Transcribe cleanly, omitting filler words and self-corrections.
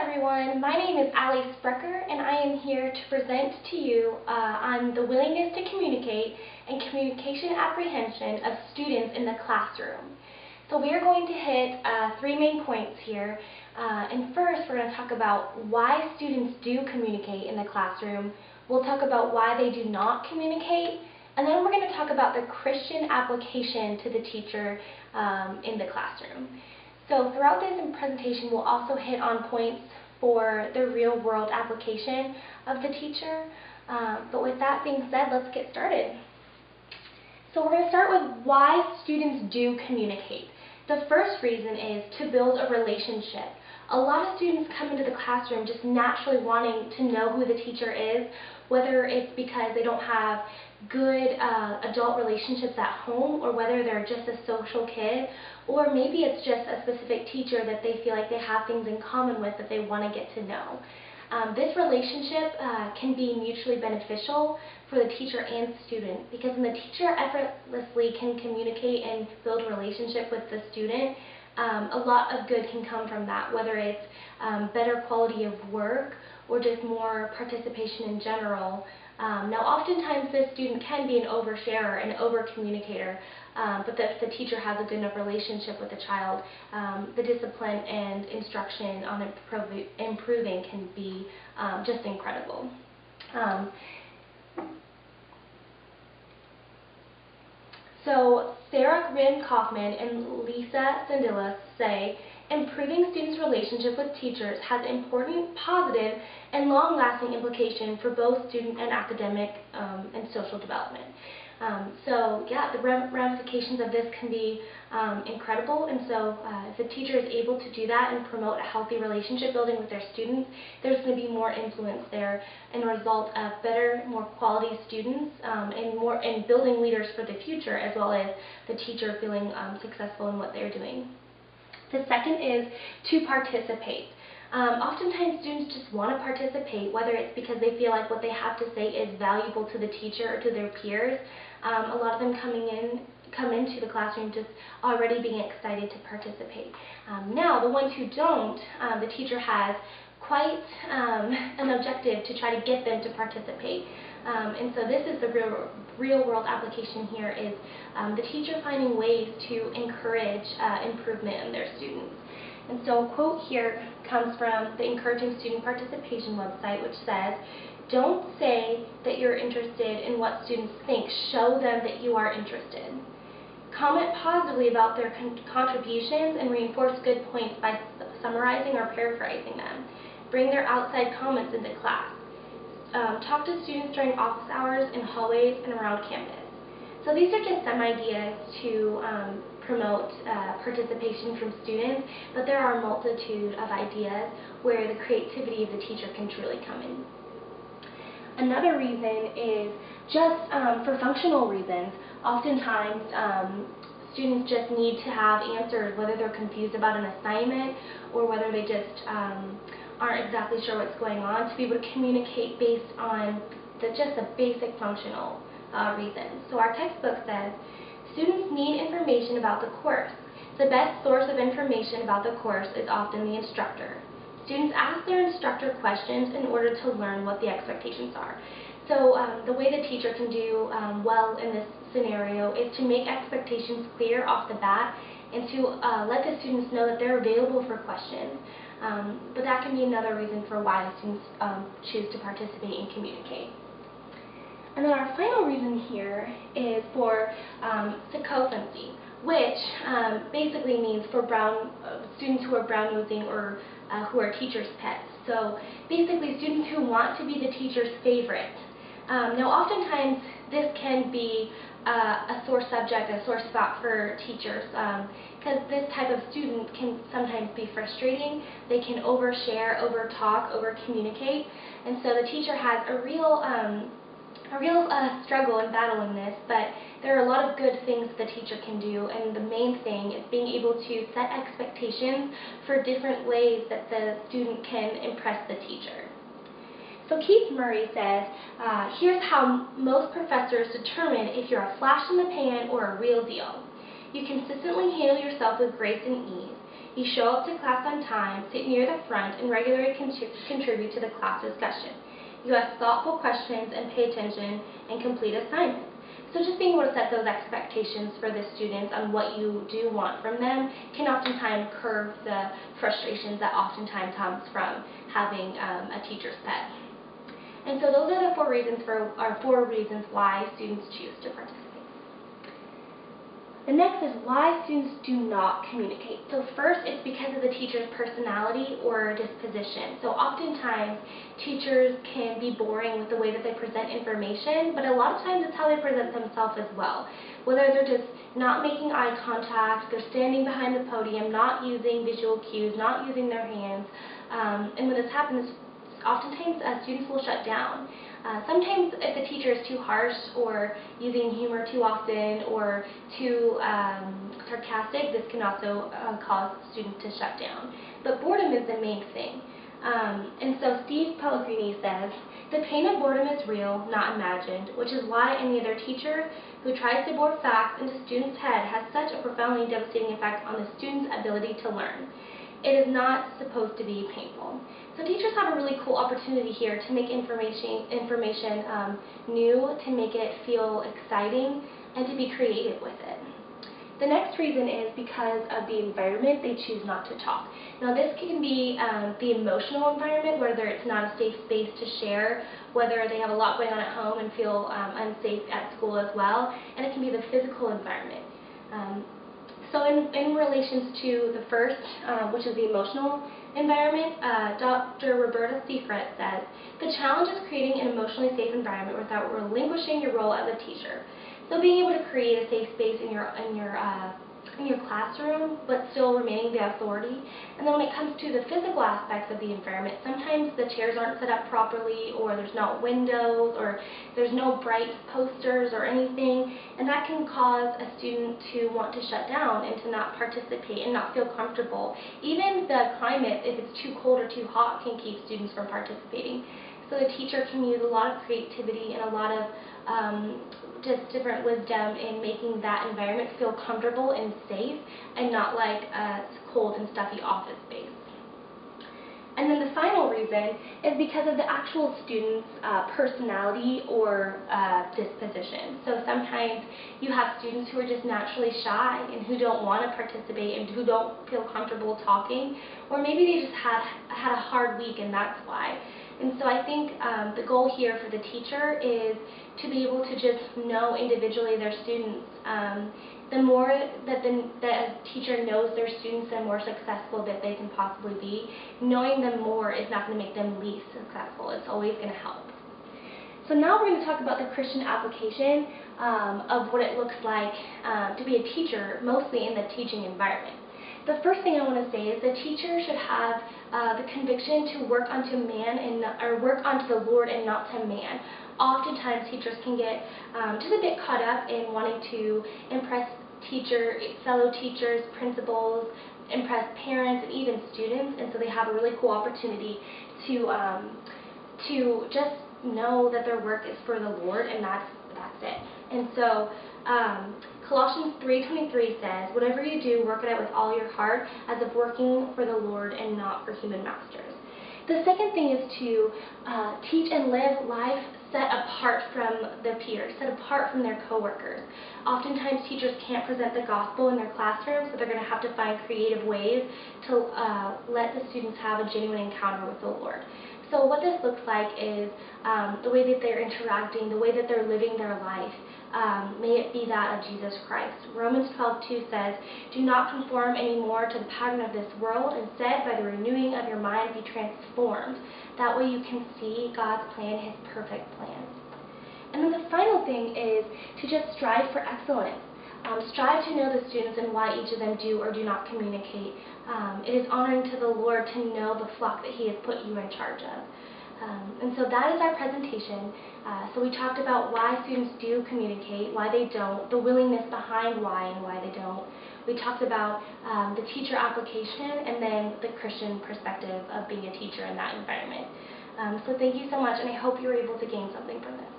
everyone, my name is Allie Sprecher and I am here to present to you on the willingness to communicate and communication apprehension of students in the classroom. So we are going to hit three main points here. And first we're going to talk about why students do communicate in the classroom. We'll talk about why they do not communicate. And then we're going to talk about the Christian application to the teacher in the classroom. So throughout this presentation, we'll also hit on points for the real-world application of the teacher. But with that being said, let's get started. So we're going to start with why students do communicate. The first reason is to build a relationship. A lot of students come into the classroom just naturally wanting to know who the teacher is, whether it's because they don't have good adult relationships at home, or whether they're just a social kid, or maybe it's just a specific teacher that they feel like they have things in common with that they want to get to know. This relationship can be mutually beneficial for the teacher and student, because when the teacher effortlessly can communicate and build a relationship with the student, a lot of good can come from that, whether it's better quality of work or just more participation in general. Now, oftentimes this student can be an oversharer, an over-communicator, but if the teacher has a good enough relationship with the child, the discipline and instruction on improving can be just incredible. So Sarah Rynn Kaufman and Lisa Sandila say, improving students' relationship with teachers has important, positive, and long-lasting implications for both student and academic and social development. So yeah, the ramifications of this can be incredible, and so if the teacher is able to do that and promote a healthy relationship building with their students, there's going to be more influence there and result of better, more quality students and building leaders for the future, as well as the teacher feeling successful in what they're doing. The second is to participate. Oftentimes students just want to participate, whether it's because they feel like what they have to say is valuable to the teacher or to their peers. A lot of them come into the classroom just already being excited to participate. Now, the ones who don't, the teacher has quite an objective to try to get them to participate. And so this is the real-world application here, is the teacher finding ways to encourage improvement in their students. And so a quote here comes from the Encouraging Student Participation website, which says, "Don't say that you're interested in what students think, show them that you are interested. Comment positively about their contributions and reinforce good points by summarizing or paraphrasing them. Bring their outside comments into class. Talk to students during office hours, in hallways, and around campus." So these are just some ideas to promote participation from students, but there are a multitude of ideas where the creativity of the teacher can truly come in. Another reason is just for functional reasons. Oftentimes, students just need to have answers, whether they're confused about an assignment or whether they just aren't exactly sure what's going on, to be able to communicate based on just the basic functional reasons. So our textbook says, students need information about the course. The best source of information about the course is often the instructor. Students ask their instructor questions in order to learn what the expectations are. So the way the teacher can do well in this scenario is to make expectations clear off the bat and to let the students know that they're available for questions. But that can be another reason for why students choose to participate and communicate. And then our final reason here is for sycophancy, which basically means for students who are brown-nosing or who are teachers' pets. So basically students who want to be the teacher's favorite. Now oftentimes this can be a sore subject, a sore spot for teachers, because this type of student can sometimes be frustrating. They can overshare, overtalk, over-communicate, and so the teacher has a real struggle and battle in this, but there are a lot of good things the teacher can do, and the main thing is being able to set expectations for different ways that the student can impress the teacher. So Keith Murray says, here's how most professors determine if you're a flash in the pan or a real deal. You consistently handle yourself with grace and ease. You show up to class on time, sit near the front, and regularly contribute to the class discussion. You ask thoughtful questions and pay attention and complete assignments. So just being able to set those expectations for the students on what you do want from them can oftentimes curb the frustrations that oftentimes comes from having a teacher's pet. And so those are the four reasons why students choose to participate. The next is why students do not communicate. So first, it's because of the teacher's personality or disposition. So oftentimes, teachers can be boring with the way that they present information, but a lot of times it's how they present themselves as well. Whether they're just not making eye contact, they're standing behind the podium, not using visual cues, not using their hands. And when this happens, oftentimes students will shut down. Sometimes if the teacher is too harsh or using humor too often or too sarcastic, this can also cause students to shut down. But boredom is the main thing. And so Steve Pellegrini says, "The pain of boredom is real, not imagined, which is why any other teacher who tries to bore facts into students' head has such a profoundly devastating effect on the student's ability to learn. It is not supposed to be painful." So teachers have a really cool opportunity here to make information new, to make it feel exciting, and to be creative with it. The next reason is because of the environment they choose not to talk. Now this can be the emotional environment, whether it's not a safe space to share, whether they have a lot going on at home and feel unsafe at school as well, and it can be the physical environment. So in relations to the first, which is the emotional environment, Dr. Roberta Seifert says, "The challenge is creating an emotionally safe environment without relinquishing your role as a teacher." So being able to create a safe space in your classroom, but still remaining the authority. And then when it comes to the physical aspects of the environment, sometimes the chairs aren't set up properly, or there's not windows, or there's no bright posters or anything, and that can cause a student to want to shut down and to not participate and not feel comfortable. Even the climate, if it's too cold or too hot, can keep students from participating. So the teacher can use a lot of creativity and a lot of just different wisdom in making that environment feel comfortable and safe and not like a cold and stuffy office space. And then the final reason is because of the actual student's personality or disposition. So sometimes you have students who are just naturally shy and who don't want to participate and who don't feel comfortable talking, or maybe they just had a hard week and that's why. And so I think the goal here for the teacher is to be able to just know individually their students. The more that a teacher knows their students, the more successful that they can possibly be. Knowing them more is not going to make them least successful. It's always going to help. So now we're going to talk about the Christian application of what it looks like to be a teacher, mostly in the teaching environment. The first thing I want to say is the teacher should have the conviction to work unto man or work unto the Lord and not to man. Oftentimes teachers can get just a bit caught up in wanting to impress fellow teachers, principals, impress parents, and even students, and so they have a really cool opportunity to just know that their work is for the Lord, and that's it. And so Colossians 3:23 says, "Whatever you do, work it out with all your heart, as if working for the Lord and not for human masters." The second thing is to teach and live life set apart from their peers, set apart from their coworkers. Oftentimes teachers can't present the gospel in their classroom, so they're going to have to find creative ways to let the students have a genuine encounter with the Lord. So what this looks like is the way that they're interacting, the way that they're living their life. May it be that of Jesus Christ. Romans 12:2 says, "Do not conform anymore to the pattern of this world. Instead, by the renewing of your mind, be transformed. That way you can see God's plan, His perfect plan." And then the final thing is to just strive for excellence. Strive to know the students and why each of them do or do not communicate. It is honoring to the Lord to know the flock that He has put you in charge of. And so that is our presentation. So we talked about why students do communicate, why they don't, the willingness behind why and why they don't. We talked about the teacher application and then the Christian perspective of being a teacher in that environment. So thank you so much, and I hope you were able to gain something from this.